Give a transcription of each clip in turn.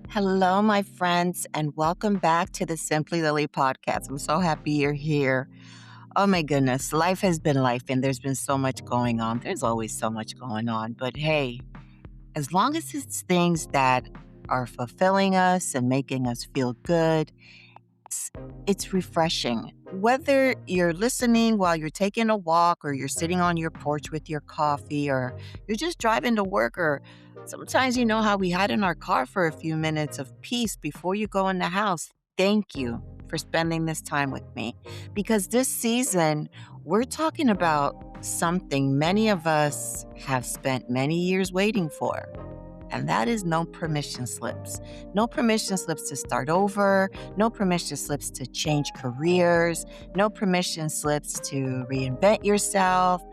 Hello, my friends, and welcome back to the Simply Lily podcast. I'm so happy you're here. Oh my goodness, life has been life, and there's been so much going on. There's always so much going on. But hey, as long as it's things that are fulfilling us and making us feel good, it's, it's refreshing. Whether you're listening while you're taking a walk, or you're sitting on your porch with your coffee, or you're just driving to work, or sometimes you know how we hide in our car for a few minutes of peace before you go in the house. Thank you for spending this time with me because this season we're talking about something many of us have spent many years waiting for. And that is no permission slips. No permission slips to start over, no permission slips to change careers, no permission slips to reinvent yourself,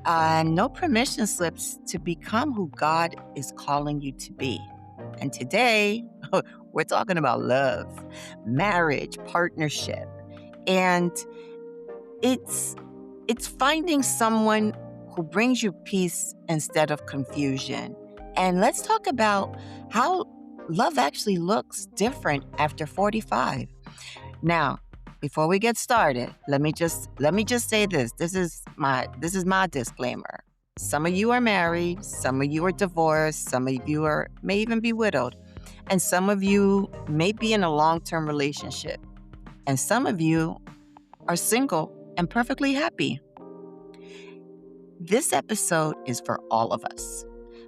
and no permission slips to become who God is calling you to be. And today, we're talking about love, marriage, partnership, and it's it's finding someone who brings you peace instead of confusion. And let's talk about how love actually looks different after 45. Now, before we get started, let me just say this. This is my disclaimer. Some of you are married, some of you are divorced, some of you may even be widowed, and some of you may be in a long-term relationship, and some of you are single and perfectly happy. This episode is for all of us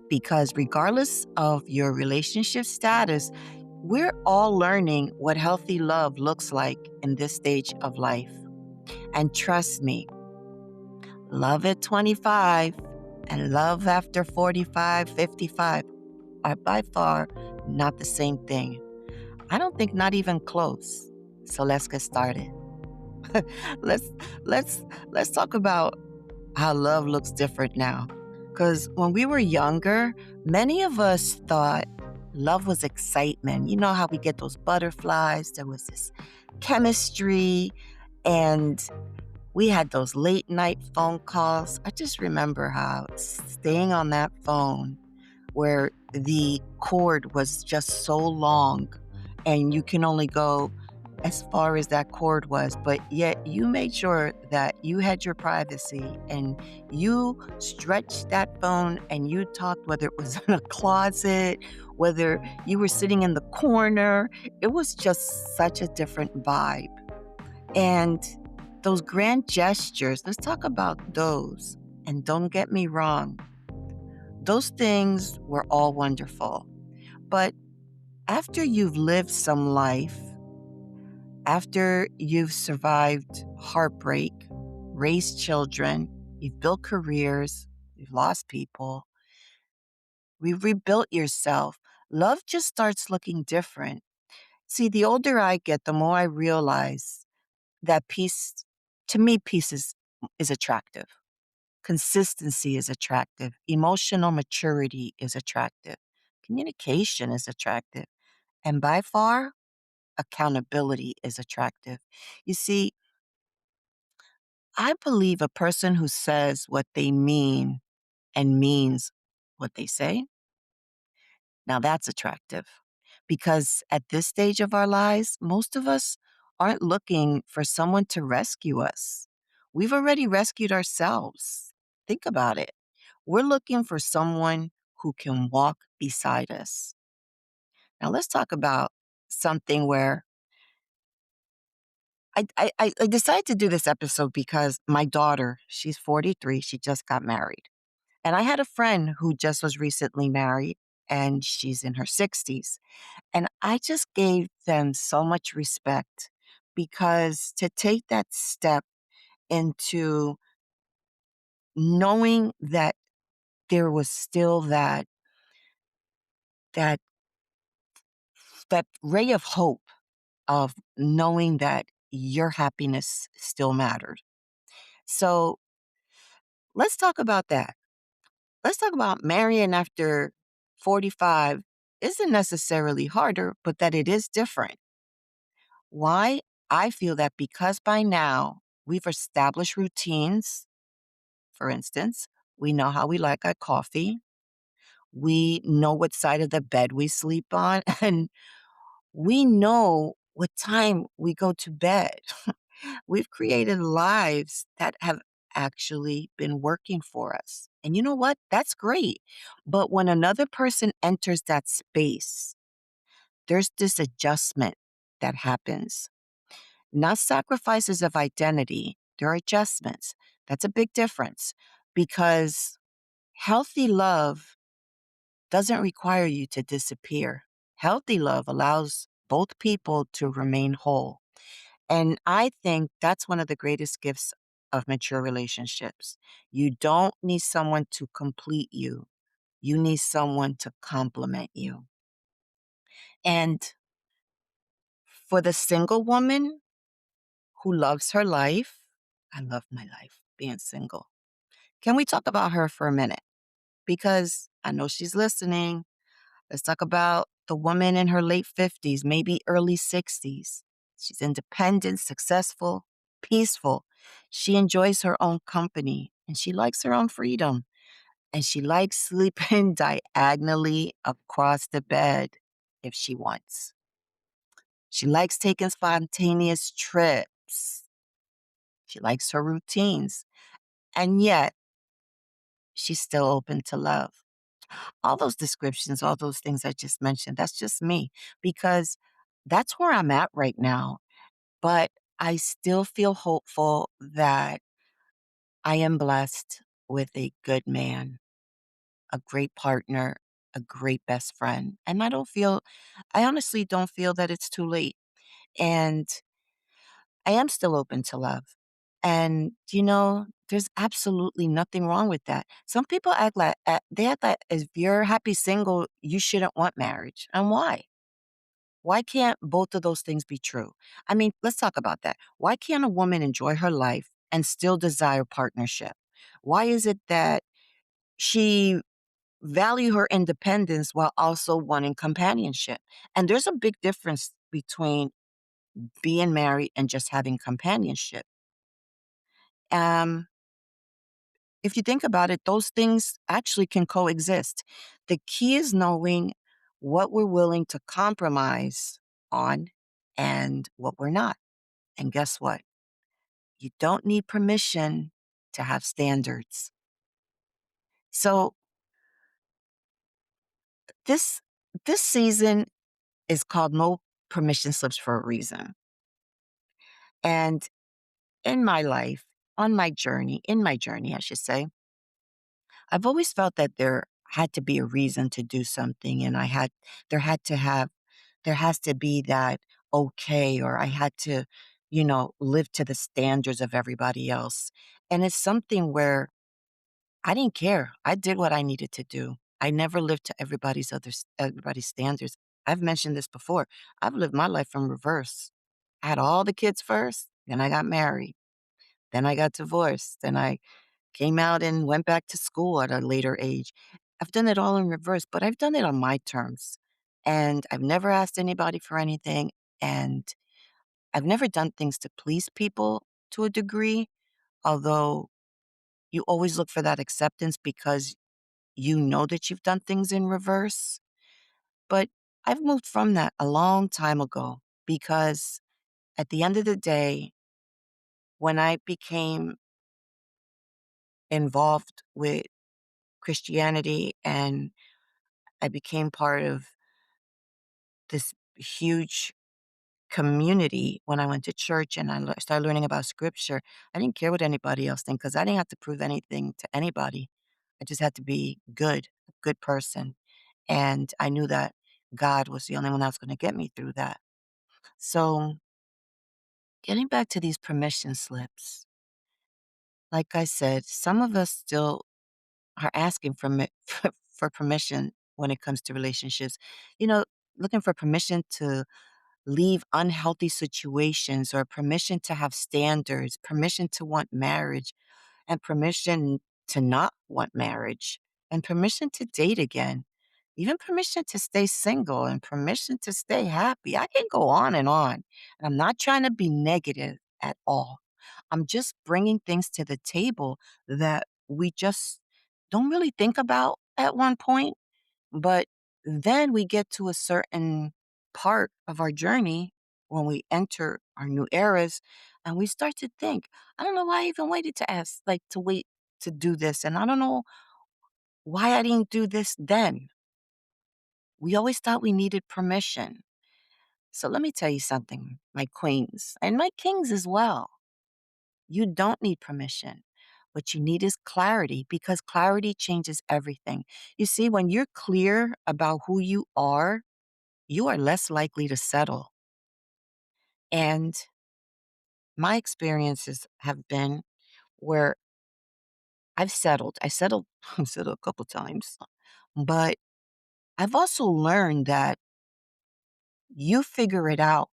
because regardless of your relationship status, we're all learning what healthy love looks like in this stage of life. And trust me, love at 25 and love after 45, 55 are by far not the same thing. I don't think not even close. So let's get started. let's let's let's talk about how love looks different now. Because when we were younger, many of us thought love was excitement. You know how we get those butterflies? There was this chemistry, and we had those late night phone calls. I just remember how staying on that phone where the cord was just so long and you can only go as far as that cord was, but yet you made sure that you had your privacy and you stretched that phone and you talked, whether it was in a closet, whether you were sitting in the corner. It was just such a different vibe. And those grand gestures, let's talk about those. And don't get me wrong, those things were all wonderful. But after you've lived some life, after you've survived heartbreak, raised children, you've built careers, you've lost people, you've rebuilt yourself, love just starts looking different. See, the older I get, the more I realize that peace, to me, peace is attractive. Consistency is attractive. Emotional maturity is attractive. Communication is attractive. And by far, accountability is attractive. You see, I believe a person who says what they mean and means what they say, now that's attractive. Because at this stage of our lives, most of us aren't looking for someone to rescue us. We've already rescued ourselves. Think about it. We're looking for someone who can walk beside us. Now, let's talk about something where I decided to do this episode because my daughter, she's 43, she just got married. And I had a friend who just was recently married and she's in her 60s. And I just gave them so much respect because to take that step into knowing that there was still that that ray of hope of knowing that your happiness still mattered. So let's talk about that. Let's talk about marrying after 45 isn't necessarily harder, but that it is different. Why? I feel that because by now we've established routines. For instance, we know how we like our coffee. We know what side of the bed we sleep on, and we know what time we go to bed. We've created lives that have actually been working for us. And you know what? That's great. But when another person enters that space, there's this adjustment that happens. Not sacrifices of identity, there are adjustments. That's a big difference because healthy love doesn't require you to disappear. Healthy love allows both people to remain whole. And I think that's one of the greatest gifts of mature relationships. You don't need someone to complete you, you need someone to complement you. And for the single woman who loves her life, I love my life being single. Can we talk about her for a minute? Because I know she's listening. Let's talk about the woman in her late 50s, maybe early 60s. She's independent, successful, peaceful. She enjoys her own company and she likes her own freedom. And she likes sleeping diagonally across the bed if she wants. She likes taking spontaneous trips. She likes her routines. And yet, she's still open to love. All those descriptions, all those things I just mentioned, that's just me because that's where I'm at right now. But I still feel hopeful that I am blessed with a good man, a great partner, a great best friend. And I honestly don't feel that it's too late. And I am still open to love. And, there's absolutely nothing wrong with that. Some people they act like if you're happy single, you shouldn't want marriage. And why? Why can't both of those things be true? I mean, let's talk about that. Why can't a woman enjoy her life and still desire partnership? Why is it that she value her independence while also wanting companionship? And there's a big difference between being married and just having companionship. Um, if you think about it, those things actually can coexist. The key is knowing what we're willing to compromise on and what we're not. And guess what? You don't need permission to have standards. So this this season is called No Permission Slips for a reason. And in my life, in my journey, I should say, I've always felt that there had to be a reason to do something and there had to have there has to be that okay, or I had to, live to the standards of everybody else. And it's something where I didn't care. I did what I needed to do. I never lived to everybody's standards. I've mentioned this before. I've lived my life from reverse. I had all the kids first, then I got married, then I got divorced, then I came out and went back to school at a later age. I've done it all in reverse, but I've done it on my terms. And I've never asked anybody for anything. And I've never done things to please people to a degree, although you always look for that acceptance because you know that you've done things in reverse. But I've moved from that a long time ago because at the end of the day, when I became involved with Christianity and I became part of this huge community when I went to church and started learning about scripture. I didn't care what anybody else think because I didn't have to prove anything to anybody. I just had to be good, a good person. And I knew that God was the only one that was going to get me through that. So, getting back to these permission slips, like I said, some of us still are asking for permission when it comes to relationships. You know, looking for permission to leave unhealthy situations or permission to have standards, permission to want marriage, and permission to not want marriage, and permission to date again, even permission to stay single and permission to stay happy. I can go on and on. And I'm not trying to be negative at all. I'm just bringing things to the table that we just don't really think about at one point. But then we get to a certain part of our journey when we enter our new eras and we start to think, I don't know why I even waited to ask, like to wait to do this. And I don't know why I didn't do this then. We always thought we needed permission. So let me tell you something, my queens and my kings as well. You don't need permission. What you need is clarity because clarity changes everything. You see, when you're clear about who you are less likely to settle. And my experiences have been where I've settled. I settled, I've settled a couple times, but I've also learned that you figure it out.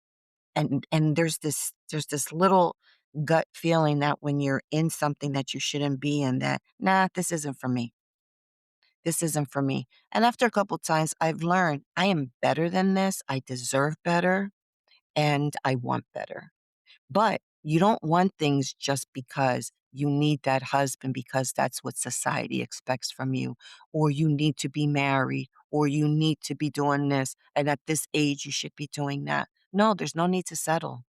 And there's this little gut feeling that when you're in something that you shouldn't be in, that, nah, this isn't for me. This isn't for me. And after a couple times, I've learned I am better than this. I deserve better and I want better. But you don't want things just because you need that husband because that's what society expects from you, or you need to be married, or you need to be doing this, and at this age you should be doing that. No, there's no need to settle.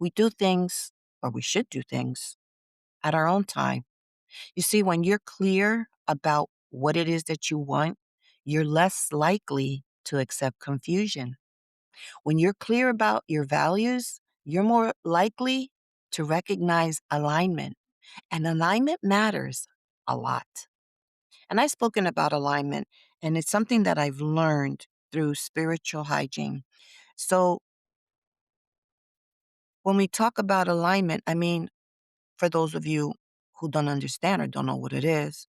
We do things, or we should do things, at our own time. You see, when you're clear about what it is that you want, you're less likely to accept confusion. When you're clear about your values, you're more likely to recognize alignment. And alignment matters a lot. And I've spoken about alignment, and it's something that I've learned through spiritual hygiene. So when we talk about alignment, I mean, for those of you who don't understand or don't know what it is,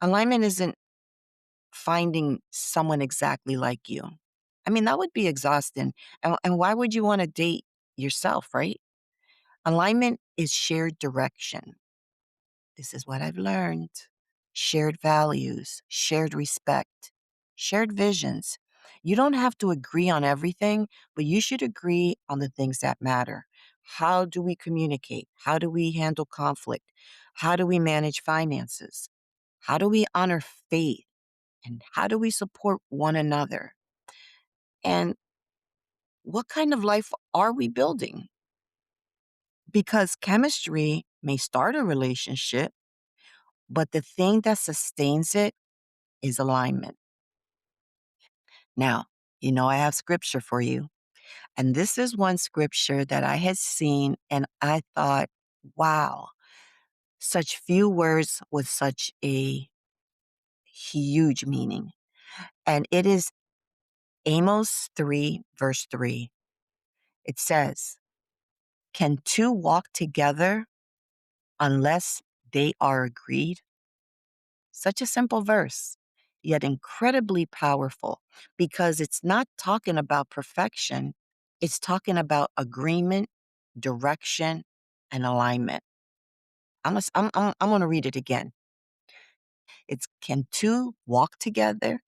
alignment isn't finding someone exactly like you. I mean, that would be exhausting. And why would you want to date yourself, right? Alignment is shared direction. This is what I've learned. Shared values, shared respect, shared visions. You don't have to agree on everything, but you should agree on the things that matter. How do we communicate? How do we handle conflict? How do we manage finances? How do we honor faith? And how do we support one another? And what kind of life are we building? Because chemistry may start a relationship, but the thing that sustains it is alignment. Now, I have scripture for you. And this is one scripture that I had seen and I thought, wow, such few words with such a huge meaning. And it is Amos 3, verse 3. It says, can two walk together unless they are agreed? Such a simple verse, yet incredibly powerful because it's not talking about perfection, it's talking about agreement, direction, and alignment. I'm going to read it again. It's can two walk together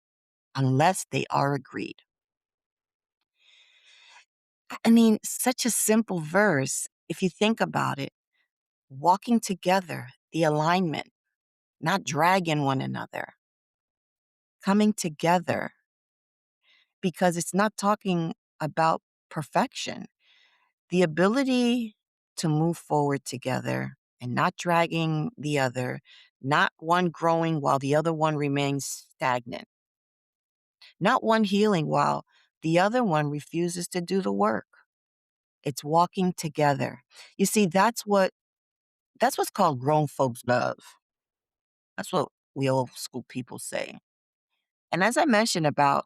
unless they are agreed? I mean, such a simple verse, if you think about it, walking together, the alignment, not dragging one another, coming together, because it's not talking about perfection. The ability to move forward together and not dragging the other, not one growing while the other one remains stagnant, not one healing while the other one refuses to do the work. It's walking together. You see, that's what's called grown folks love. That's what we old school people say. And as I mentioned about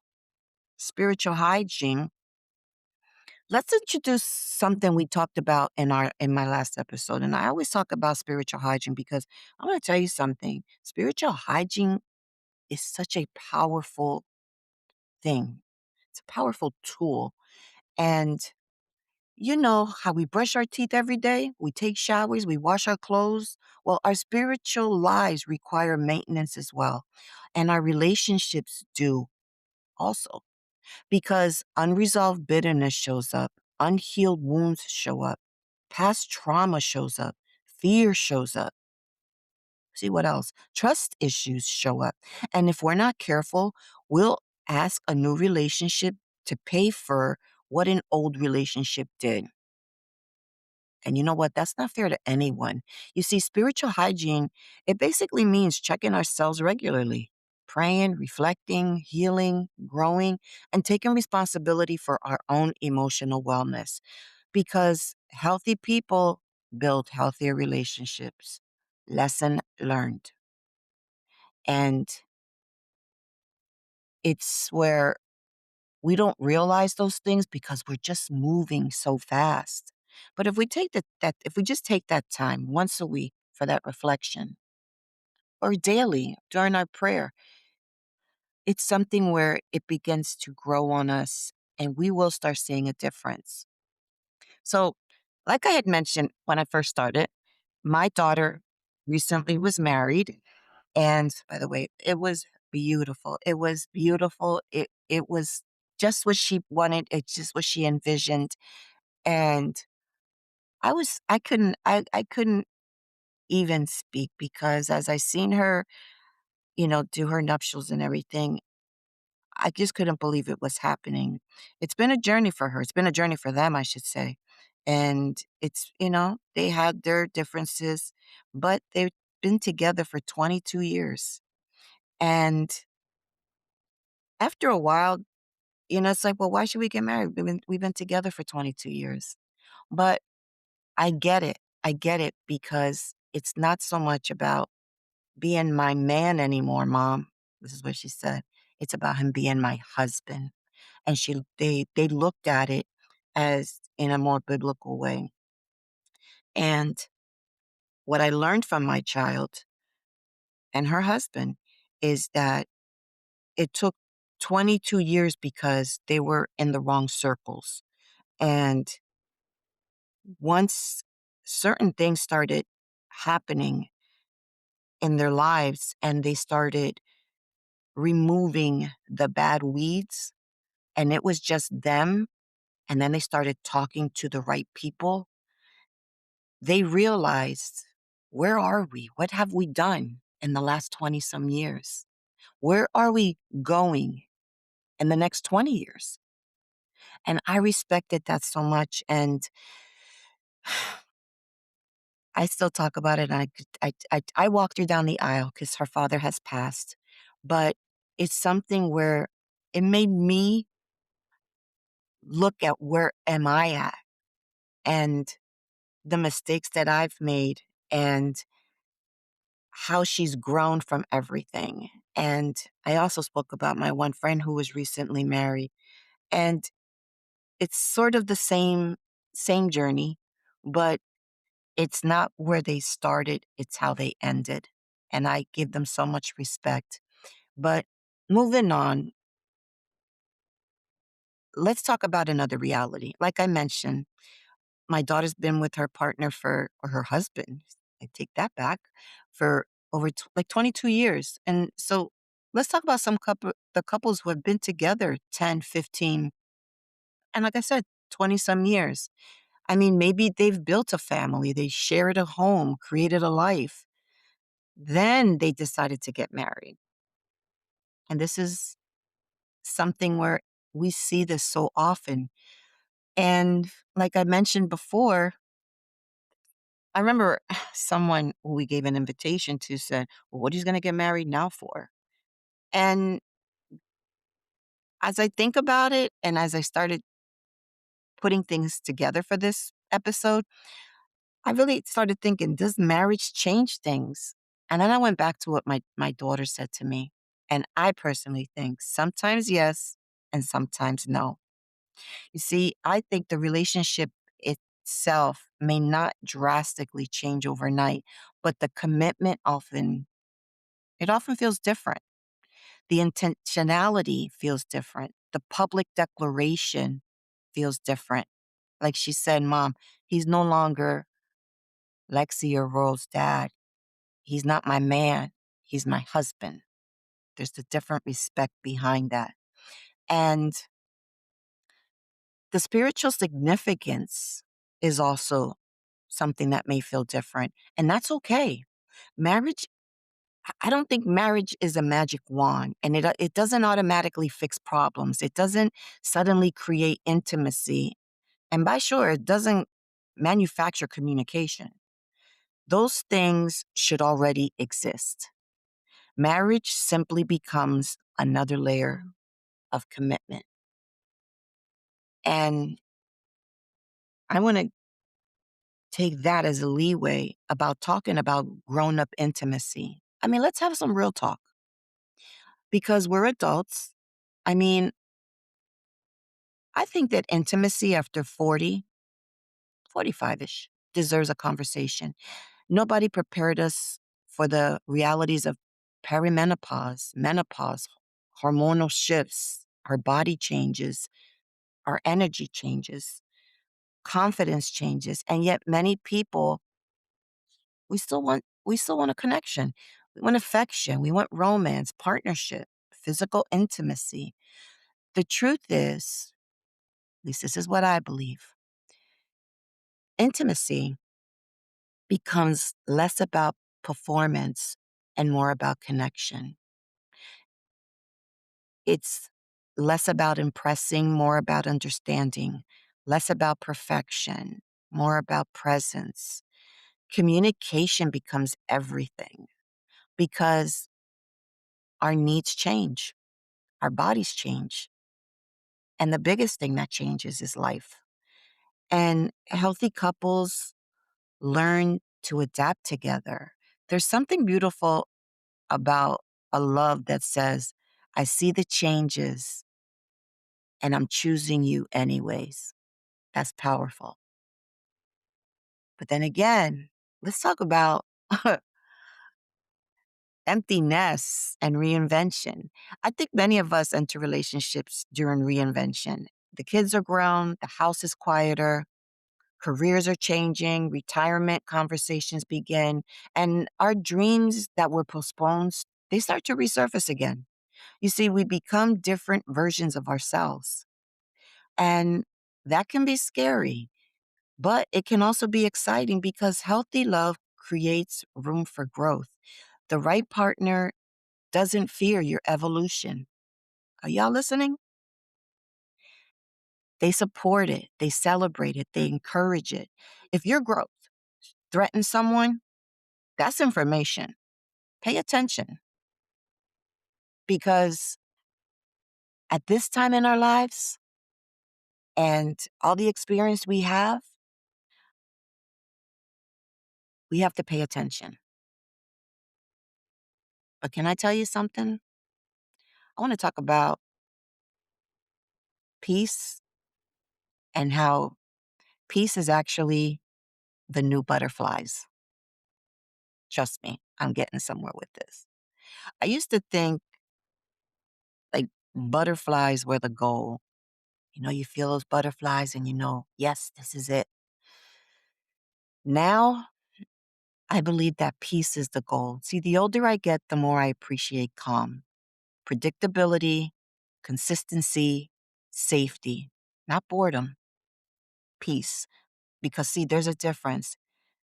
spiritual hygiene, let's introduce something we talked about in my last episode. And I always talk about spiritual hygiene because I'm going to tell you something. Spiritual hygiene is such a powerful thing. It's a powerful tool. And you know how we brush our teeth every day, we take showers, we wash our clothes. Well, our spiritual lives require maintenance as well. And our relationships do also. Because unresolved bitterness shows up, unhealed wounds show up, past trauma shows up, fear shows up. See what else? Trust issues show up. And if we're not careful, we'll ask a new relationship to pay for what an old relationship did. And you know what? That's not fair to anyone. You see, spiritual hygiene, it basically means checking ourselves regularly, praying, reflecting, healing, growing, and taking responsibility for our own emotional wellness. Because healthy people build healthier relationships. Lesson learned. And it's where we don't realize those things because we're just moving so fast. But if we take if we just take that time once a week for that reflection or daily during our prayer, it's something where it begins to grow on us and we will start seeing a difference. So, like I had mentioned when I first started, my daughter recently was married. And by the way, it was beautiful. It was beautiful. It was just what she wanted. It's just what she envisioned. And I couldn't even speak because as I seen her, do her nuptials and everything, I just couldn't believe it was happening. It's been a journey for her. It's been a journey for them, I should say. And they had their differences, but they've been together for 22 years. And after a while, it's like, well, why should we get married? We've been together for 22 years. But I get it. I get it because it's not so much about being my man anymore, Mom. This is what she said. It's about him being my husband. And they looked at it as in a more biblical way. And what I learned from my child and her husband is that it took 22 years because they were in the wrong circles. And once certain things started happening in their lives and they started removing the bad weeds, and it was just them, and then they started talking to the right people, they realized, where are we? What have we done in the last 20 some years? Where are we going in the next 20 years? And I respected that so much. And I still talk about it. And I walked her down the aisle because her father has passed. But it's something where it made me look at where am I at and the mistakes that I've made and how she's grown from everything. And I also spoke about my one friend who was recently married. And it's sort of the same journey, but it's not where they started, it's how they ended. And I give them so much respect. But moving on, let's talk about another reality. Like I mentioned, my daughter's been with her partner or her husband, I take that back, for over like 22 years. And so let's talk about the couples who have been together 10, 15, and like I said, 20 some years. I mean, maybe they've built a family, they shared a home, created a life. Then they decided to get married. And this is something where we see this so often. And like I mentioned before, I remember someone who we gave an invitation to said, well, what are you going to get married now for? And as I think about it, and as I started putting things together for this episode, I really started thinking, does marriage change things? And then I went back to what my daughter said to me. And I personally think sometimes yes, and sometimes no. You see, I think the relationship itself may not drastically change overnight, but the commitment often feels different. The intentionality feels different. The public declaration feels different. Like she said, Mom, he's no longer Lexi or Royal's dad. He's not my man. He's my husband. There's a different respect behind that. And the spiritual significance is also something that may feel different. And that's okay. Marriage I don't think marriage is a magic wand, and it doesn't automatically fix problems. It doesn't suddenly create intimacy, and by sure, it doesn't manufacture communication. Those things should already exist. Marriage simply becomes another layer of commitment. And I want to take that as a leeway about talking about grown up intimacy. I mean, let's have some real talk because we're adults. I mean, I think that intimacy after 40, 45 ish deserves a conversation. Nobody prepared us for the realities of perimenopause, menopause, hormonal shifts, our body changes, our energy changes, confidence changes. And yet, many people, we still want a connection. We want affection. We want romance, partnership, physical intimacy. The truth is, at least this is what I believe, intimacy becomes less about performance and more about connection. It's less about impressing, more about understanding, less about perfection, more about presence. Communication becomes everything because our needs change, our bodies change. And the biggest thing that changes is life. And healthy couples learn to adapt together. There's something beautiful about a love that says, I see the changes and I'm choosing you anyways. That's powerful. But then again, let's talk about empty nests and reinvention. I think many of us enter relationships during reinvention. The kids are grown, the house is quieter, careers are changing, retirement conversations begin, and our dreams that were postponed, they start to resurface again. You see, we become different versions of ourselves. And that can be scary, but it can also be exciting because healthy love creates room for growth. The right partner doesn't fear your evolution. Are y'all listening? They support it, they celebrate it, they encourage it. If your growth threatens someone, that's information. Pay attention because at this time in our lives and all the experience we have to pay attention. But can I tell you something? I want to talk about peace and how peace is actually the new butterflies. Trust me, I'm getting somewhere with this. I used to think like butterflies were the goal. You know, you feel those butterflies and you know, yes, this is it. Now, I believe that peace is the goal. See, the older I get, the more I appreciate calm, predictability, consistency, safety, not boredom, peace. Because, see, there's a difference.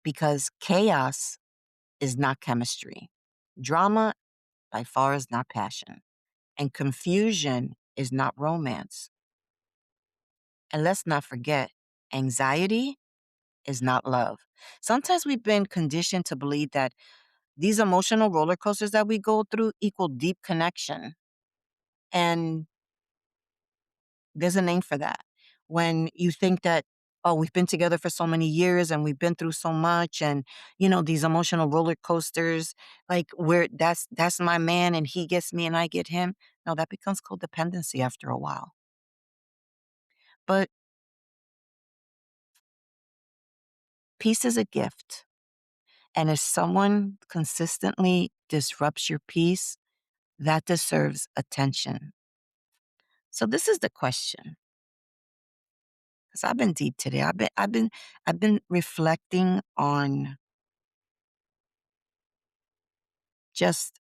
Because chaos is not chemistry, drama by far is not passion, and confusion is not romance. And let's not forget, anxiety is not love. Sometimes we've been conditioned to believe that these emotional roller coasters that we go through equal deep connection. And there's a name for that. When you think that, oh, we've been together for so many years and we've been through so much and these emotional roller coasters, like where that's my man and he gets me and I get him. No, that becomes codependency after a while. But peace is a gift. And if someone consistently disrupts your peace, that deserves attention. So this is the question. Because I've been deep today. I've been reflecting on just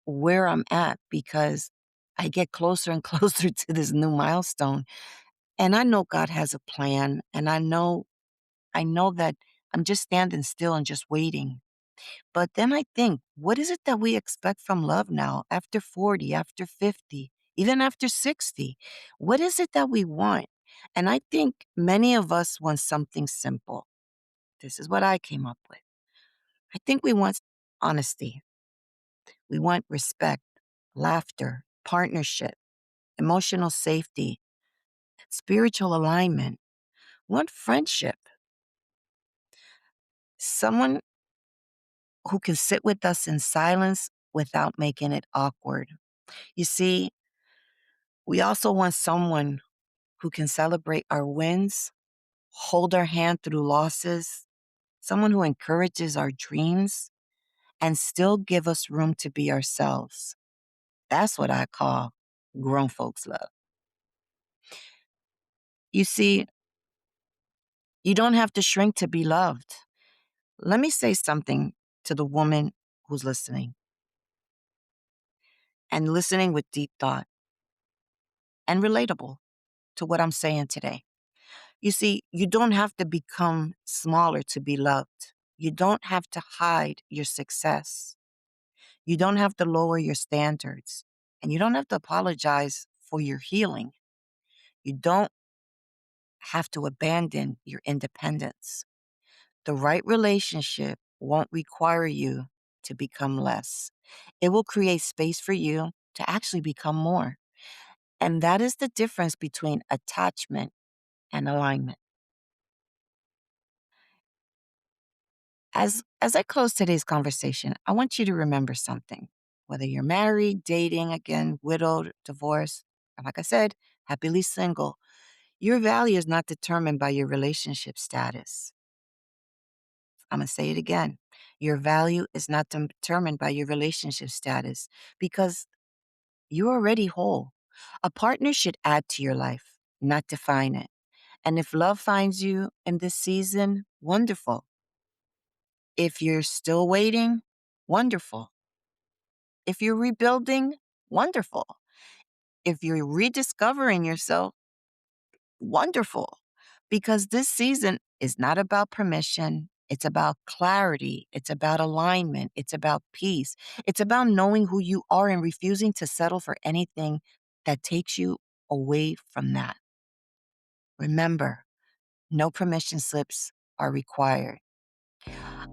where I'm at because I get closer and closer to this new milestone. And I know God has a plan. And I know that I'm just standing still and just waiting. But then I think, what is it that we expect from love now after 40, after 50, even after 60? What is it that we want? And I think many of us want something simple. This is what I came up with. I think we want honesty. We want respect, laughter, partnership, emotional safety, spiritual alignment. We want friendship. Someone who can sit with us in silence without making it awkward. You see, we also want someone who can celebrate our wins, hold our hand through losses, someone who encourages our dreams, and still give us room to be ourselves. That's what I call grown folks love. You see, you don't have to shrink to be loved. Let me say something to the woman who's listening and listening with deep thought and relatable to what I'm saying today. You see, you don't have to become smaller to be loved. You don't have to hide your success. You don't have to lower your standards. And you don't have to apologize for your healing. You don't have to abandon your independence. The right relationship won't require you to become less. It will create space for you to actually become more. And that is the difference between attachment and alignment. As I close today's conversation, I want you to remember something. Whether you're married, dating, again, widowed, divorced, and like I said, happily single, your value is not determined by your relationship status. I'm going to say it again. Your value is not determined by your relationship status because you're already whole. A partner should add to your life, not define it. And if love finds you in this season, wonderful. If you're still waiting, wonderful. If you're rebuilding, wonderful. If you're rediscovering yourself, wonderful. Because this season is not about permission. It's about clarity. It's about alignment. It's about peace. It's about knowing who you are and refusing to settle for anything that takes you away from that. Remember, no permission slips are required.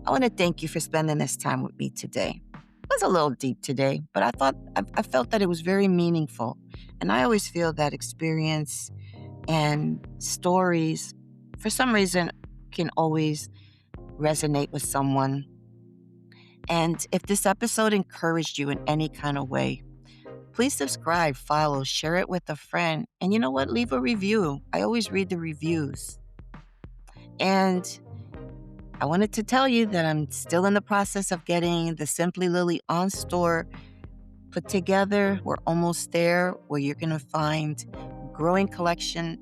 I want to thank you for spending this time with me today. It was a little deep today, but I felt that it was very meaningful. And I always feel that experience and stories, for some reason, can always resonate with someone. And if this episode encouraged you in any kind of way, please subscribe, follow, share it with a friend. And you know what? Leave a review. I always read the reviews. And I wanted to tell you that I'm still in the process of getting the Simply Lily on store put together. We're almost there, where you're going to find a growing collection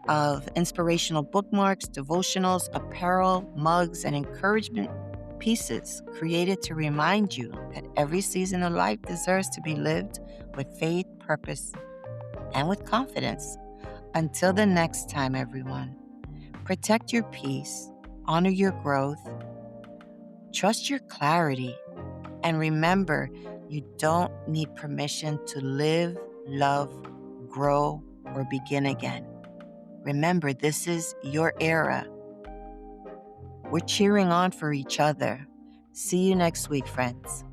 of inspirational bookmarks, devotionals, apparel, mugs, and encouragement pieces created to remind you that every season of life deserves to be lived with faith, purpose, and with confidence. Until the next time, everyone, protect your peace, honor your growth, trust your clarity, and remember, you don't need permission to live, love, grow, or begin again. Remember, this is your era. We're cheering on for each other. See you next week, friends.